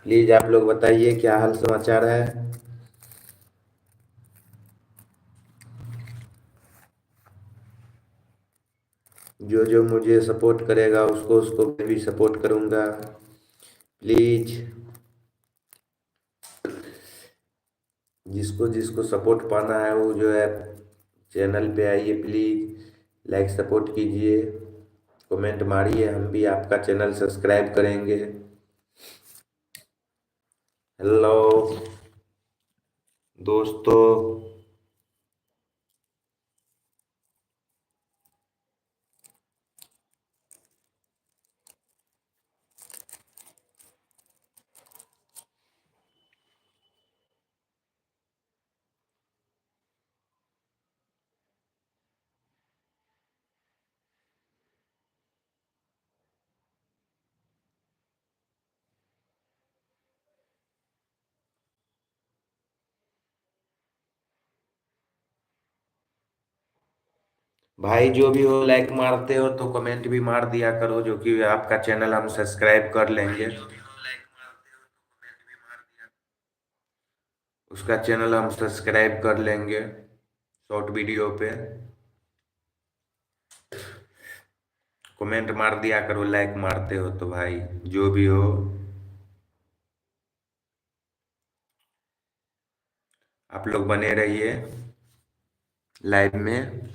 Please आप लोग बताइए क्या हाल समाचार है। जो जो मुझे सपोर्ट करेगा उसको उसको मैं भी सपोर्ट करूंगा। प्लीज जिसको जिसको सपोर्ट पाना है वो जो है चैनल पे आइए, प्लीज लाइक सपोर्ट कीजिए, कमेंट मारिए, हम भी आपका चैनल सब्सक्राइब करेंगे। हेलो दोस्तों। भाई जो भी हो लाइक मारते हो तो कमेंट भी मार दिया करो, जो कि आपका चैनल हम सब्सक्राइब कर लेंगे। उसका चैनल हम सब्सक्राइब कर लेंगे शॉर्ट वीडियो पे। कमेंट मार दिया करो लाइक मारते हो तो भाई, जो भी हो आप लोग बने रहिए लाइव में।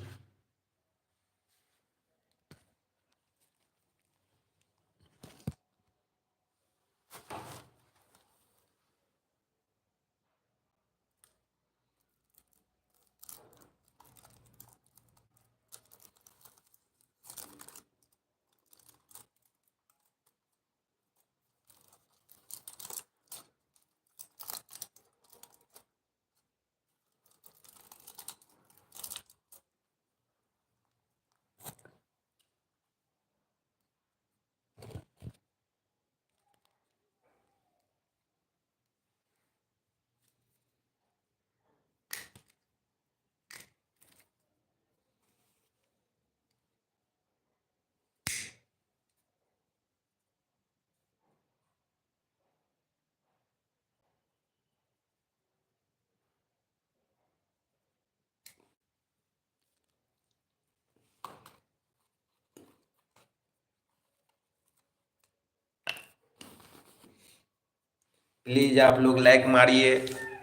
प्लीज आप लोग लाइक मारिए,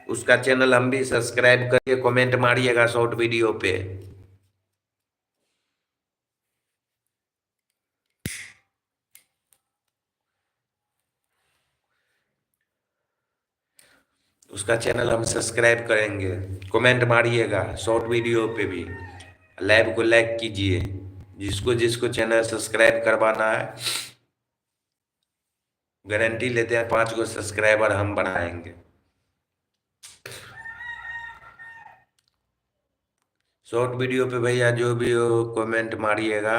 उसका चैनल हम भी सब्सक्राइब करिए, कमेंट मारिएगा शॉर्ट वीडियो पे। उसका चैनल हम सब्सक्राइब करेंगे, कमेंट मारिएगा शॉर्ट वीडियो पे भी, लाइव को लाइक कीजिए। जिसको जिसको चैनल सब्सक्राइब करवाना है, गारंटी लेते हैं 5 गो सब्सक्राइबर हम बनाएंगे। शॉर्ट वीडियो पे भैया जो भी हो कमेंट मारिएगा,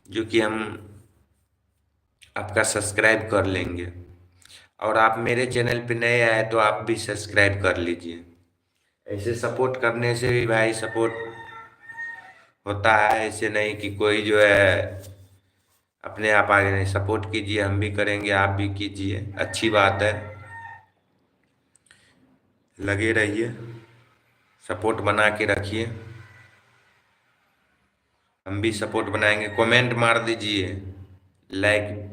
जो कि हम आपका सब्सक्राइब कर लेंगे। और आप मेरे चैनल पे नए आए तो आप भी सब्सक्राइब कर लीजिए। ऐसे सपोर्ट करने से भी भाई सपोर्ट होता है, ऐसे नहीं कि कोई जो है अपने आप आगे नहीं। सपोर्ट कीजिए, हम भी करेंगे, आप भी कीजिए, अच्छी बात है। लगे रहिए, सपोर्ट बना के रखिए, हम भी सपोर्ट बनाएंगे। कमेंट मार दीजिए, लाइक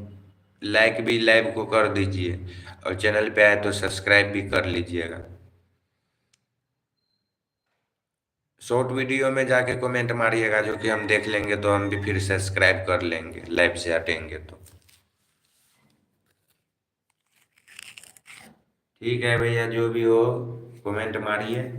लाइक भी लाइव को कर दीजिए, और चैनल पे आए तो सब्सक्राइब भी कर लीजिएगा। शॉर्ट वीडियो में जाके कमेंट मारिएगा, जो कि हम देख लेंगे तो हम भी फिर सब्सक्राइब कर लेंगे, लाइव से हटेंगे तो। ठीक है भैया, जो भी हो कमेंट मारिए।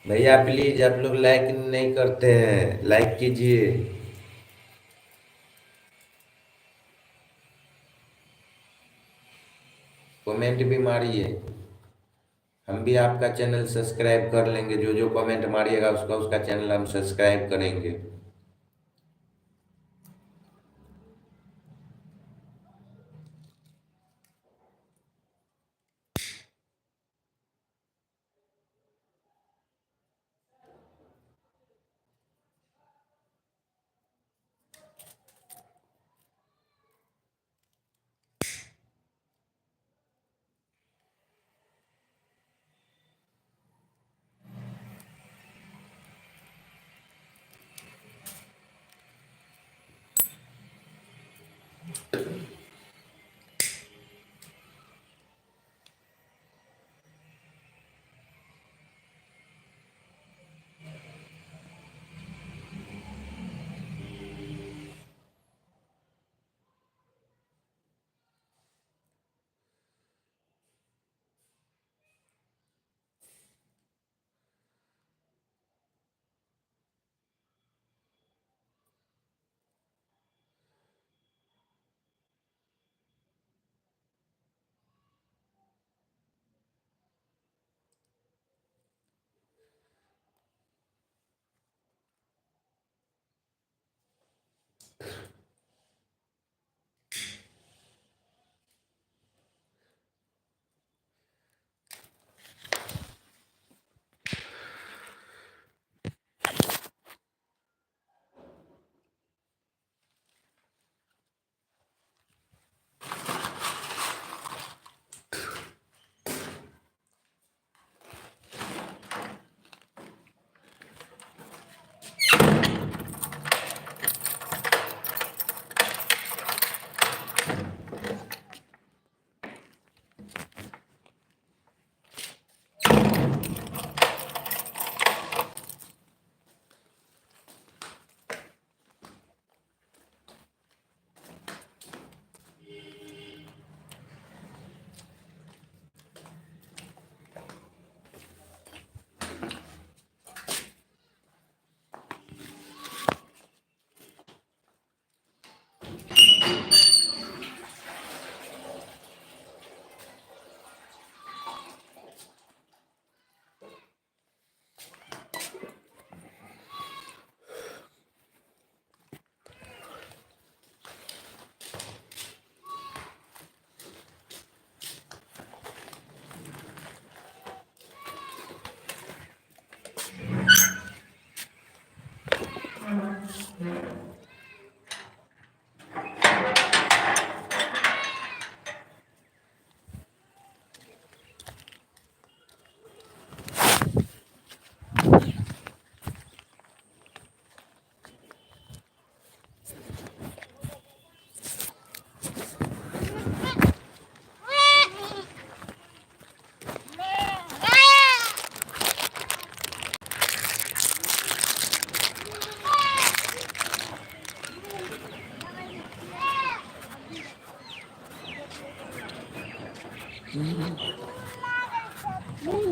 भैया प्लीज आप लोग लाइक नहीं करते हैं, लाइक कीजिए। कमेंट भी मारिए, हम भी आपका चैनल सब्सक्राइब कर लेंगे। जो जो कमेंट मारिएगा उसका उसका चैनल हम सब्सक्राइब करेंगे।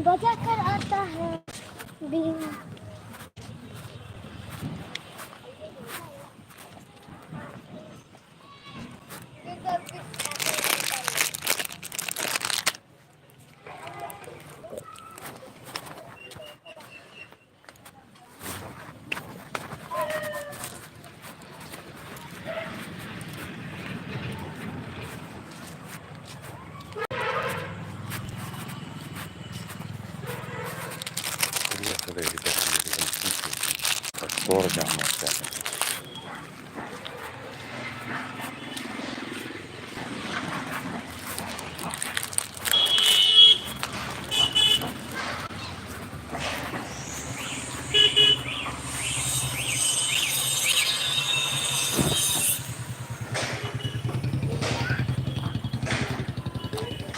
बजा कर आता है बीन। Korjaamaan sitä.